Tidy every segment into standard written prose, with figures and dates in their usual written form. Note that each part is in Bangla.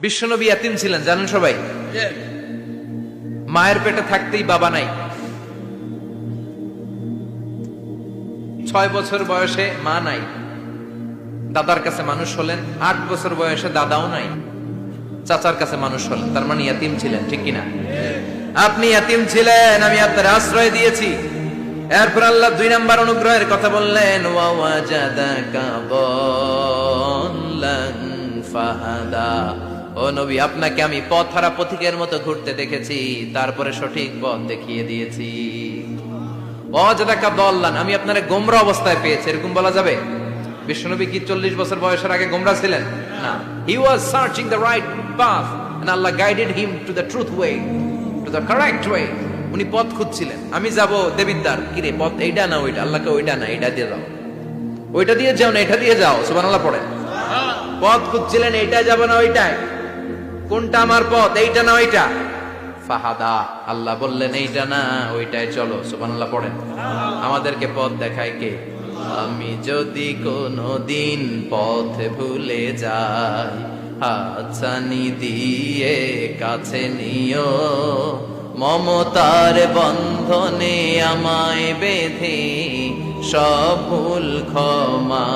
বিশ্বনবী ইয়াতিম ছিলেন জানেন সবাই। মায়ের পেটে থাকতেই বাবা নাই, 6 বছর বয়সে মা নাই, দাদার কাছে মানুষ হলেন, 8 বছর বয়সে দাদাও নাই, চাচার কাছে মানুষ হলেন, তার মানে ইয়াতিম ছিলেন, ঠিক কিনা? আপনি ইয়াতিম ছিলেন, আমি আপনার আশ্রয় দিয়েছি। এরপর আল্লাহ 2 নাম্বার অনুগ্রহের কথা বললেন, ওয়া ওয়াজাদাকা দাল্লান ফাহাদা। ও নবী, আপনাকে আমি পথহারা পথিকের মতো ঘুরতে দেখেছি, তারপরে সঠিক পথ দেখিয়ে দিয়েছি। ওয়াজাদাকা দাল্লান, আমি আপনারে গোমরা অবস্থায় পেয়েছি, এরকম বলা যাবে? বিশ্বনবী কি 40 বছর বয়সের আগে গোমরা ছিলেন? না, he was searching the right path and Allah guided him to the truth way, to the correct way. উনি পথ খুঁজছিলেন। আমি যাব দেবিদ্দার, কি রে পথ এইটা না ওইটা? আল্লাহকে ওইটা না এটা দিয়ে যাও, ওইটা দিয়ে যাও না এটা দিয়ে যাও, সুবহানাল্লাহ পড়েন। পথ খুঁজছিলেন, এইটা যাব না ওইটাই, কোনটা আমার পথ, এইটা না ওইটা? ফাহাদা, আল্লাহ বললেন এইটা না ওইটাই চলো, সুবহানাল্লাহ পড়েন। আমাদেরকে পথ দেখায় কে? আমি যদি কোনদিন পথ ভুলে যাই, হাতছানি দিয়ে কাছে নিও, মমতার বন্ধনে আমায় বেঁধে সব ভুল ক্ষমা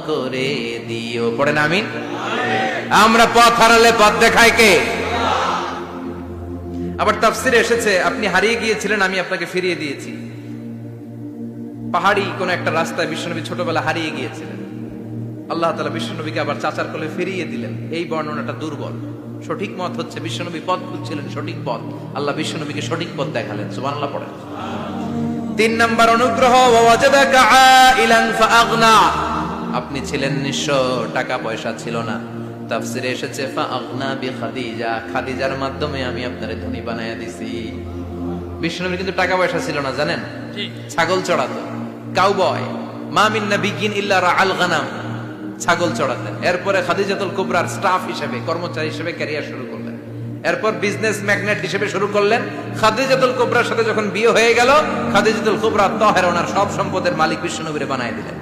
করে দিও। পড়েন আমিন। আমরা পথ হারালে পথ দেখায় কে? আবার তাফসিরে এসেছে, আপনি হারিয়ে গিয়েছিলেন, আমি আপনাকে ফিরিয়ে দিয়েছি। পাহাড়ি কোন একটা রাস্তায় বিশ্বনবী ছোটবেলা হারিয়ে গিয়েছিলেন, আল্লাহ তাআলা বিশ্বনবীকে আবার চাচার কোলে ফিরিয়ে দিলেন। এই বর্ণনাটা দুর্বল। সঠিক মত হচ্ছে বিশ্বনবী পথ খুঁজছিলেন, সঠিক পথ, আল্লাহ বিশ্বনবীকে সঠিক পথ দেখালেন, সুবহানাল্লাহ পড়েন। 3 নাম্বার অনুগ্রহ, ওয়াজাদাকা আইলান ফাআগনা, আপনি ছিলেন নিঃস্ব, টাকা পয়সা ছিল না। তাফসিরে এসেছে ফাআগনা বিখাদিজা, খাদিজার মাধ্যমে আমি আপনারে ধনী বানায়া দিছি। বিশ্বনবীর কিন্তু টাকা পয়সা ছিল না জানেন, ছাগল চড়াতো, কাউবয়। মা মিন নাবিয়্যিন ইল্লা রাআল গানাম, ছাগল চড়াতেন। এরপরে খাদিজাতুল কুবরার স্টাফ হিসেবে, কর্মচারী হিসেবে ক্যারিয়ার শুরু করলেন। এরপর বিজনেস ম্যাগনেট হিসেবে শুরু করলেন। খাদিজাতুল কুবরার সাথে যখন বিয়ে হয়ে গেল, খাদিজাতুল কুবরা তাহেরা ওনার সব সম্পদের মালিক বিশ্বনবীরে বানায় দিলেন।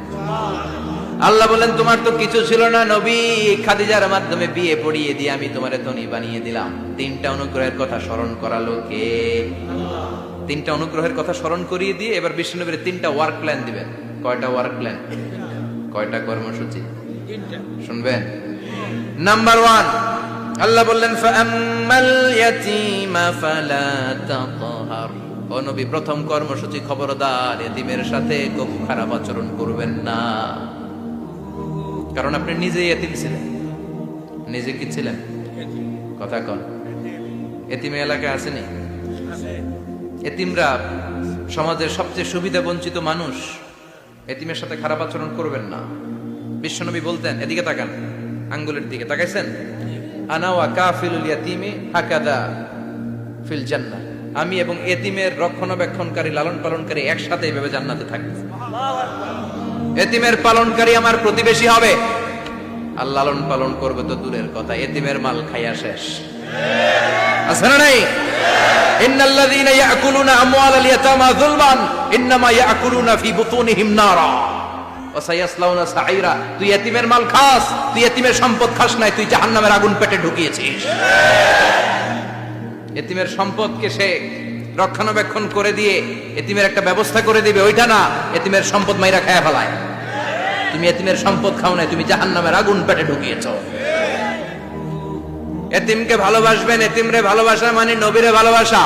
আল্লাহ বলেন, তোমার তো কিছু ছিল না নবী, খাদিজার মাধ্যমে বিয়ে পড়িয়ে দিয়ে আমি তোমারে ধনী বানিয়ে দিলাম। 3টা অনুগ্রহের কথা স্মরণ করালো কে? 3টা অনুগ্রহের কথা স্মরণ করিয়ে দিয়ে এবার বিশ্বনবীর 3টা ওয়ার্ক প্ল্যান দিবেন। কয়টা ওয়ার্ক প্ল্যান? কয়টা কর্মসূচি? 3টা। শুনবেন। নাম্বার 1, আল্লাহ বললেন, ফাআম্মাল ইয়াতীমা ফালা তাকহার। ও নবী, প্রথম কর্মসূচি, খবরদার এতিমের সাথে খুব খারাপ আচরণ করবেন না। কারণ আপনি নিজেই এতিম ছিলেন। নিজে কি ছিলেন? কথা কন। এতিমে এলাকায় আসেনি? এতিমরা সমাজের সবচেয়ে সুবিধা বঞ্চিত মানুষ। এতিমের সাথে খারাপ আচরণ করবেন না। বিশ্বনবী বলতেন, এদিকে তাকান, আঙ্গুলের দিকে তাকাইছেন, আনা ওয়া কাফিলুল ইয়াতীমি হাকাদা ফিল জান্নাহ, আমি এবং এতিমের রক্ষণাবেক্ষণকারী, লালন পালনকারী একসাথে এইভাবে জান্নাতে থাকবে। এতিমের পালনকারী আমার প্রতিবেশী হবে, আর লালন পালন করবে তো দূরের কথা, এতিমের মাল খাইয়া শেষ। আছে না নাই? ইন্নাল্লাযীনা ইয়াকুলুনা আমওয়ালাল ইয়াতামা যুলমান ইন্নামা ইয়াকুলুনা ফি বুতুনিহিম নারা ওয়া সায়াসলাউনা সাঈরা। তুই এতিমের মাল খাস, তুই এতিমের সম্পদ খাস নাই, তুই জাহান্নামের আগুন পেটে ঢুকিয়েছিস। এতিমের সম্পদকে সে রক্ষণাবেক্ষণ করে দিয়ে এতিমের একটা ব্যবস্থা করে দিবে, ওইটা না, এতিমের সম্পদ মাইরা খায়া ফেলায়। তুমি এতিমের সম্পদ খাও নাই, তুমি জাহান্নামের আগুন পেটে ঢুকিয়েছো। এতিমকে ভালোবাসবেন, এতিমরে ভালোবাসা মানে নবীরে ভালোবাসা।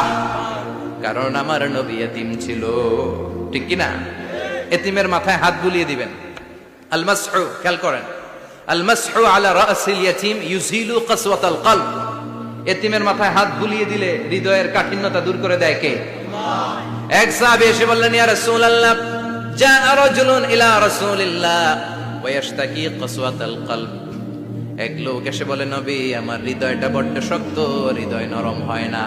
কারণ আমার নবী এতিম ছিল, ঠিক কি না? এতিমের মাথায় হাত বুলিয়ে দিবেন। আল মাসহু, খেয়াল করেন, আল মাসহু আলা রাসিল ইয়াতীম ইউজিলু কাসওয়াতাল কলব। এতিমের মাথায় হাত বুলিয়ে দিলে হৃদয়ের কাঠিন্যতা দূর করে দেয় কে? আল্লাহ। এক সাহাবী এসে বললেন, ইয়া রাসূলুল্লাহ, জাআ রাজুলুন ইলা রাসূলিল্লাহ ওয়া ইয়াশতাকি কাসওয়াতাল কলব। এক লোক এসে বলে, নবী, আমার হৃদয়টা বড্ড শক্ত, হৃদয় নরম হয় না,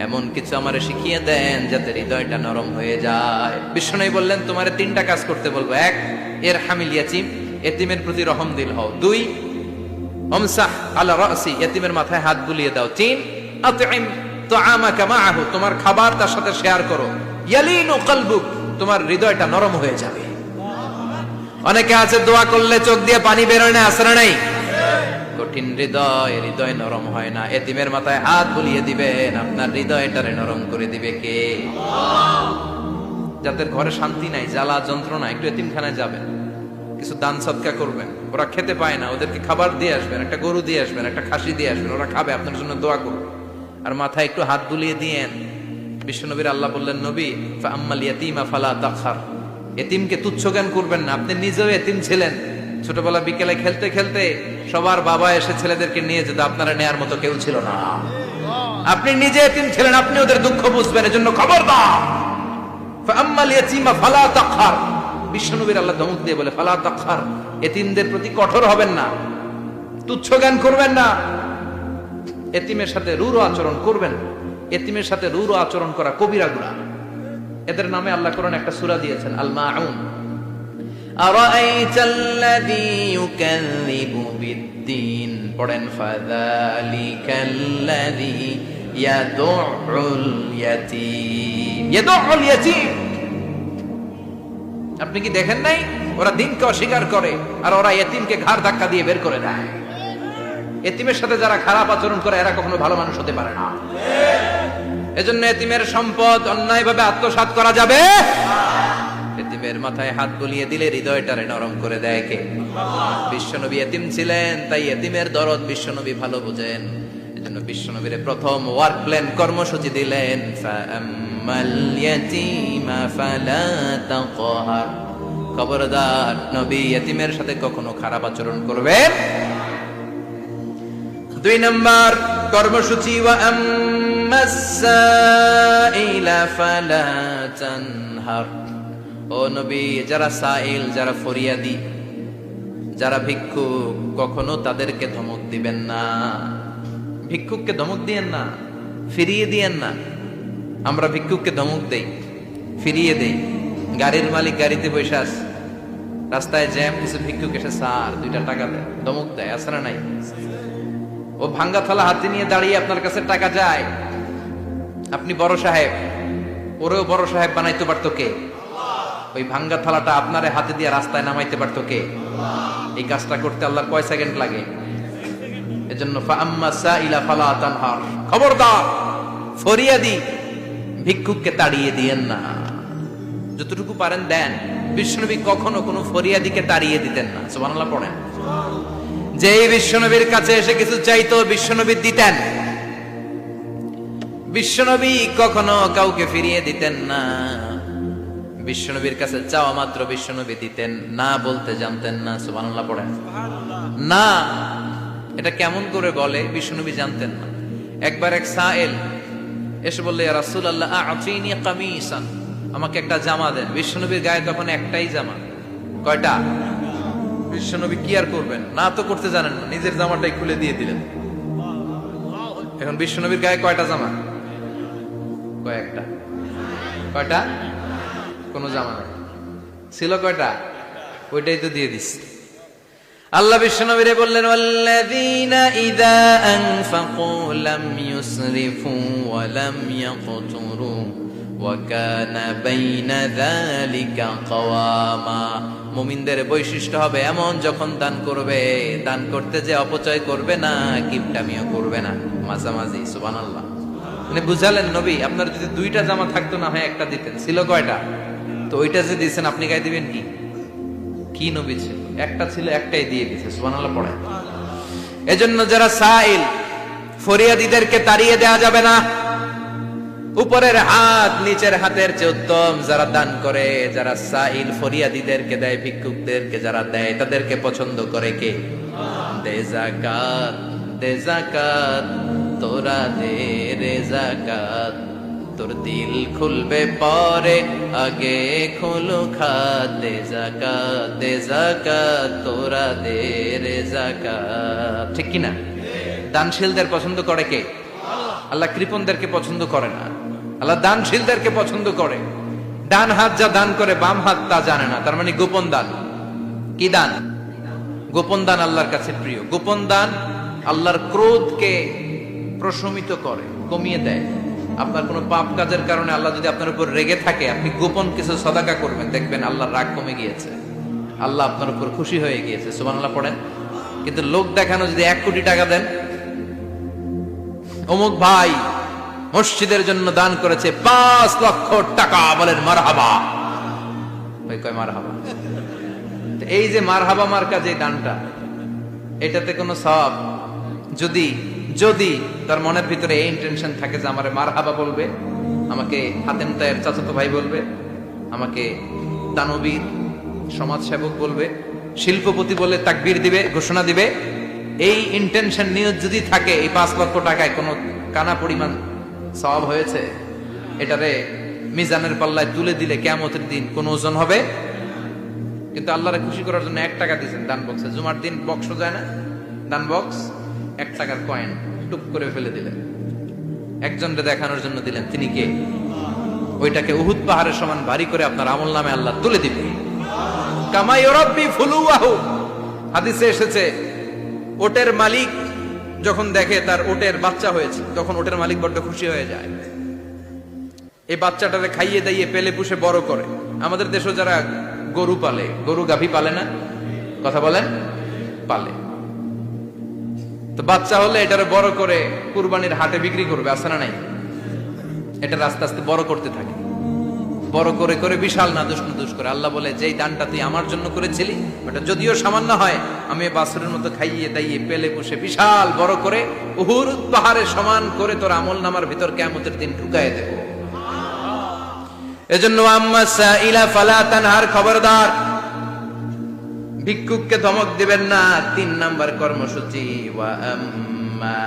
এমন কিছু আমারে শিখিয়ে দেন যাতে হৃদয়টা নরম হয়ে যায়। বিশ্বনবী বললেন, তোমারে 3টা কাজ করতে বলবো। 1, ইরহামিল ইয়াতীম, এতিমের প্রতি রহম দিল হও। 2, আমসাহ আলা রাসি, এতিমের মাথায় হাত বুলিয়ে দাও। 3, আতইম তুআমাকা মাআহু, তোমার খাবার তার সাথে শেয়ার করো। ইয়ালিনু কলবুক, তোমার হৃদয়টা নরম হয়ে যাবে। অনেকে আছে দোয়া করলে চোখ দিয়ে পানি বের হয় না, আছে না নাই? কঠিন হৃদয়, হৃদয় নরম হয় না। এতিমের মাথায় হাত বুলিয়ে দিবেন, আপনার হৃদয়টারে নরম করে দিবে কে? যাদের ঘরে শান্তি নাই, জ্বালা যন্ত্রণা, একটু এতিমখানায় যাবেন, কিছু দান সদকা করবেন। ওরা খেতে পায় না, ওদেরকে খাবার দিয়ে আসবেন, একটা গরু দিয়ে আসবেন, একটা খাসি দিয়ে আসবেন, ওরা খাবে, আপনার জন্য দোয়া করবে। আর মাথায় একটু হাত বুলিয়ে দিয়েন। বিশ্বনবীর আল্লাহ বললেন, নবী ফাআম্মাল ইয়াতীমা ফালা তাখহার, এতিমকে তুচ্ছ জ্ঞান করবেন না। আপনি নিজেও এতিম ছিলেন, ছোটবেলা বিকেলে খেলতে খেলতে সবার বাবা এসে ছেলেদেরকে নিয়ে যেত, আপনারা নেয়ার মতো কেউ ছিল না। আপনি নিজে এতিম ছিলেন, আপনি ওদের দুঃখ বুঝবেন, এজন্য খবরদার ফাআম্মাল ইয়াতীমা ফালা তাখহার। বিশ্বনবীর আল্লাহ ধমক দিয়ে বলে ফালা তাখহার, এতিমদের প্রতি কঠোর হবেন না, তুচ্ছ জ্ঞান করবেন না, এতিমের সাথে রূঢ় আচরণ করবেন। এতিমের সাথে রূঢ় আচরণ করা কবিরা গুনাহ। এদের নামে আল্লাহ কোরআনে একটা সূরা দিয়েছেন, আল মাউন। আরাআইতাল্লাযী ইউকাযযিবু বিদ্দীন, পড়েন ফাযালিকাল্লাযী ইয়াদুউল ইয়াতীম। ইয়াদুউল ইয়াতীম, আপনি কি দেখেন নাই? ওরা দিনকে অস্বীকার করে আর ওরা এতিমকে ঘাড় ধাক্কা দিয়ে বের করে দেয়। এতিমের সাথে যারা খারাপ আচরণ করে এরা কখনো ভালো মানুষ হতে পারে না। এজন্য এতিমের সম্পদ অন্যায়ভাবে আত্মসাৎ করা যাবে। এতিমের মাথায় হাত বুলিয়ে দিলে হৃদয়টারে নরম করে দেয় কে? বিশ্বনবী এতিম ছিলেন, তাই এতিমের দরদ বিশ্বনবী ভালো বুঝেন। এজন্য বিশ্বনবীর প্রথম ওয়ার্ক প্ল্যান কর্মসূচি দিলেন, ফাআম্মাল ইয়াতীমা ফালা তাকহার। খবরদার, নবী এতিমের সাথে কখনো খারাপ আচরণ করবেন। 2 নম্বর কর্মসূচি, ওয়া আম্মাস সাইলা ফালা তানহার। ও নবী, যারা সাইল, যারা ফরিয়াদি, যারা ভিক্ষুক, কখনো তাদেরকে ধমক দিবেন না। ভিক্ষুককে ধমক দিয়েন না, ফিরিয়ে দিয়েন না। আমরা ভিক্ষুককে ধমক দেই, ফিরিয়ে দেই। গাড়ির মালিক গাড়িতে বসে আছে, রাস্তায় জ্যাম, কিছু ভিক্ষুক এসে স্যার 2টা টাকা দেয়, ধমক দেয়, আছে না নাই? ও ভাঙ্গা থালা হাতে নিয়ে দাঁড়িয়ে আপনার কাছে টাকা যায়। আপনি বড় সাহেব, ওরেও বড় সাহেব বানাইতে পারতো কে? ওই ভাঙ্গা থালাটা আপনারে হাতে দিয়ে রাস্তায় নামাইতে পারতো কে? এই কাজটা করতে আল্লাহর কয় সেকেন্ড লাগে? এজন্য ফাআম্মা সাইলা ফালা তানহার, খবরদার, ফরিয়াদি ভিক্ষুককে তাড়িয়ে দিয়েন না। যতটুকু পারেন দেন। বিশ্বনবী কখনো কোনো ফরিয়াদিকে তাড়িয়ে দিতেন না। সুবহানাল্লাহ পড়েন। যেই বিশ্বনবীর কাছে এসে কিছু চাইতো, বিশ্বনবী দিতেন। বিশ্বনবী কখনো কাউকে ফিরিয়ে দিতেন না। বিশ্বনবীর কাছে চাওয়া মাত্র বিশ্বনবী দিতেন, না বলতে জানতেন না। সুবহানাল্লাহ পড়েন। না, এটা কেমন করে বলে বিশ্বনবী জানতেন না। একবার এক সাইল এসে বললে, ইয়া রাসূলুল্লাহ আ'তিনি কামিসান, আমাকে একটা জামা দেন। বিশ্বনবীর গায়ে তখন একটাই জামা। কয়টা? বিশ্বনবী কি আর করবেন, না তো করতে জানেন না, নিজের জামাটাই খুলে দিয়ে দিলেন। এখন বিশ্বনবীর গায়ে কয়টা জামা? কয়েকটা। কয়টা? কোনো জামা নেই, ছিল কয়টা? ওইটাই তো দিয়ে দিস। আল্লাহ বিশ্বনবীরে বললেন, ওয়াল্লাযীনা ইযা আনফাকু লাম ইউসরিফু ওয়া লাম ইয়াকতুরু ওয়া কানা বাইনা যালিকা কাওয়ামা। মুমিনদের বৈশিষ্ট্য হবে এমন, যখন দান করবে, দান করতে যে অপচয় করবে না, কিপটামিও করবে না, মাঝামাঝি। সুবহানাল্লাহ। মানে বুঝালেন নবী, আপনার যদি 2টা জামা থাকতো না হয় একটা দিতেন। ছিল কয়টা? তো ওইটা যে দিয়েছেন আপনি গায়ে দিবেন কি? কি নবী ছিল? একটা ছিল, একটাই দিয়ে দিয়েছে। সুবহানাল্লাহ পড়ে। এজন্য যারা সাইল, ফরিয়াদিদেরকে তাড়িয়ে দেওয়া যাবে না। উপরের হাত নিচের হাতের চেয়ে উত্তম। যারা দান করে, যারা সাইল ফরিয়াদিদেরকে দেয়, ভিক্ষুকদেরকে যারা দেয়, তাদেরকে পছন্দ করে কে? দে যাকাত, দে যাকাত, তোরা দে রে যাকাত, তোর দিল খুলবে পরে, আগে খুলু খাত। দে যাকাত, দে যাকাত, তোরা দে রে যাকাত। ঠিক কিনা? দানশীলদের পছন্দ করে কে? আল্লাহ কৃপণদেরকে পছন্দ করে না। আল্লাহ দানশীলদেরকে পছন্দ করে। ডান হাত যা দান করে, বাম হাত তা জানে না, তার মানে গোপন দান। কি দান? গোপন দান আল্লাহর কাছে প্রিয়। গোপন দান আল্লাহর ক্রোধকে প্রশমিত করে, কমিয়ে দেয়। আপনার কোনো পাপ কাজের কারণে আল্লাহ যদি আপনার উপর রেগে থাকে, আপনি গোপন কিছু সদাকা করবেন, দেখবেন আল্লাহর রাগ কমে গিয়েছে, আল্লাহ আপনার উপর খুশি হয়ে গিয়েছে। সুবহানাল্লাহ পড়েন। কিন্তু লোক দেখানো যদি 1 কোটি টাকা দেন, অমুক ভাই মসজিদের জন্য দান করেছে 5 লক্ষ টাকা, বলেন মারহাবা। ওই কয় মারহাবা। এই যে মারহাবা মার্কা যে দানটা, এটাতে কোনো সওয়াব যদি যদি তার মনের ভিতরে এই ইন্টেনশন থাকে যে আমারে মারহাবা বলবে, আমাকে হাতেম তায়ের চাচাতো ভাই বলবে, আমাকে দানবীর সমাজসেবক বলবে, শিল্পপতি বলে তাকবীর দিবে, ঘোষণা দিবে, এই ইন্টেনশন নিয়ে যদি থাকে, এই 5 লক্ষ টাকায় কোনো কানা পরিমাণ সওয়াব হয়েছে, এটারে মিজানের পাল্লায় তুলে দিলে কিয়ামতের দিন কোন ওজন হবে? কিন্তু আল্লাহরে খুশি করার জন্য 1 টাকা দিয়েছেন দান বক্সে। জুমার দিন বক্স যায় না, দান বক্স, 1 টাকার কয়েন টুপ করে ফেলে দিলেন, একজনকে দেখানোর জন্য দিলেন। তিনি কে? ওইটাকে উহুদ পাহাড়ের সমান ভারী করে আপনার আমল নামে আল্লাহ তুলে দিবে। কামা ইউরাব্বি ফুলুয়াহু, হাদিসে এসেছে, ওটের মালিক যখন দেখে তার ওটের বাচ্চা হয়েছে, তখন ওটের মালিক বড্ড খুশি হয়ে যায়। এই বাচ্চাটারে খাইয়ে দাইয়ে পেলে পুষে বড় করে। আমাদের দেশে যারা গরু পালে, গরু গাভী পালে না, কথা বলেন, পালে, তো বাচ্চা হলে এটারে বড় করে কুরবানির হাটে বিক্রি করবে, আছে না নাই? এটা আস্তে আস্তে বড় করতে থাকে, বড় করে করে বিশাল নাদুস নুদুস করে। আল্লাহ বলে, যেই দানটা তুই আমার জন্য করেছিলি, ওটা যদিও সামান্য হয়, আমি বাছুরের মতো খাইয়ে দাইয়ে পেলে পুষে বিশাল বড় করে উহুদ পাহাড়ের সমান করে তোর আমল নামার ভিতর কিয়ামতের দিন ঢুকায় দেব। এজন্য আম্মা সাইলা ফালা তানহার, খবরদার ভিক্ষুককে ধমক দিবেন না। 3 নাম্বার কর্মসূচি, ওয়া আম্মা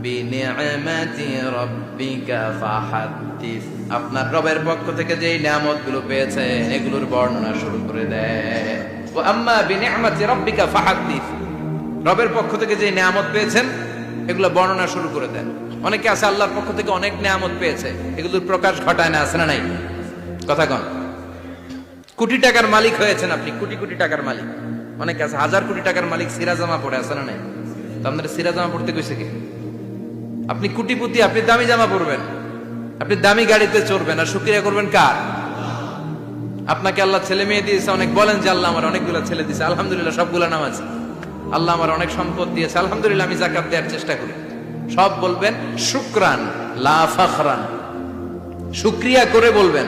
বিনিআমাতি রাব্বিকা ফাহাদ্দিস, আপনার রবের পক্ষ থেকে যেই নিয়ামতগুলো পেয়েছেন এগুলোর বর্ণনা শুরু করে দেন। ওয়া আম্মা বিনিআমাতি রাব্বিকা ফাহাদ্দিস, রবের পক্ষ থেকে যে নিয়ামত পেয়েছেন এগুলো বর্ণনা শুরু করে দেন। অনেকে আছে আল্লাহর পক্ষ থেকে অনেক নিয়ামত পেয়েছে, এগুলোর প্রকাশ ঘটায় না, আছে না নাই? কথা কন। কোটি টাকার মালিক হয়েছেন আপনি, কোটি কোটি টাকার মালিক। অনেকে আছে 1000 কোটি টাকার মালিক, সিরা জামা পড়ে, আছে না নাই? তো আপনাদের সিরা জামা পড়তে কইছে কি? আপনি কোটিপতি, আপনি দামি জামা পরবেন, আপনি দামি গাড়িতে চড়বেন, আর শুকরিয়া করবেন কার? আপনাকে আল্লাহ ছেলে মেয়ে দিয়েছে, অনেক বলেন যে আল্লাহ আমার অনেকগুলো ছেলে দিয়েছে, আলহামদুলিল্লাহ সবগুলো নামাজ। আল্লাহ আমার অনেক সম্পদ দিয়েছে, আলহামদুলিল্লাহ আমি যাকাত দেওয়ার চেষ্টা করি। সব বলবেন শুকরান লা ফাখরান, শুকরিয়া করে বলবেন,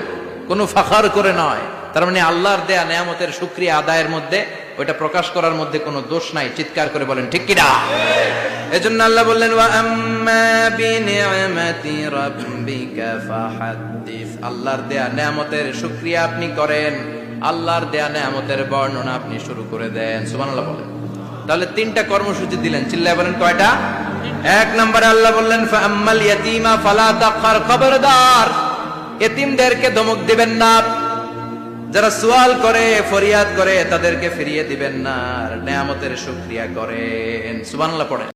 কোনো ফাখার করে নয়। তার মানে আল্লাহর দেয়া নিয়ামতের শুকরিয়া আদায়ের মধ্যে, ওইটা প্রকাশ করার মধ্যে কোনো দোষ নাই। চিৎকার করে বলেন ঠিক কিনা? এজন্য আল্লাহ বললেন, ওয়া আম্মা বিনিআমাতি রাব্বিকা ফাহাদ্দিস, আল্লাহর দেয়া নিয়ামতের শুকরিয়া আপনি করেন, আল্লাহর দেয়া নিয়ামতের বর্ণনা আপনি শুরু করে দেন। সুবহানাল্লাহ বলেন। তাহলে 3টা কর্মসূচি দিলেন, চিল্লায় বলেন কয়টা? 1 নম্বরে আল্লাহ বললেন, ফা আম্মাল ইয়াতীমা ফালা তাকহার, খবরদার এতিমদেরকে ধমক দিবেন না, যারা সুয়াল করে ফরিয়াদ করে তাদেরকে ফিরিয়ে দিবেন না, আর নিয়ামতের শুকরিয়া করেন। সুবহানাল্লাহ পড়েন।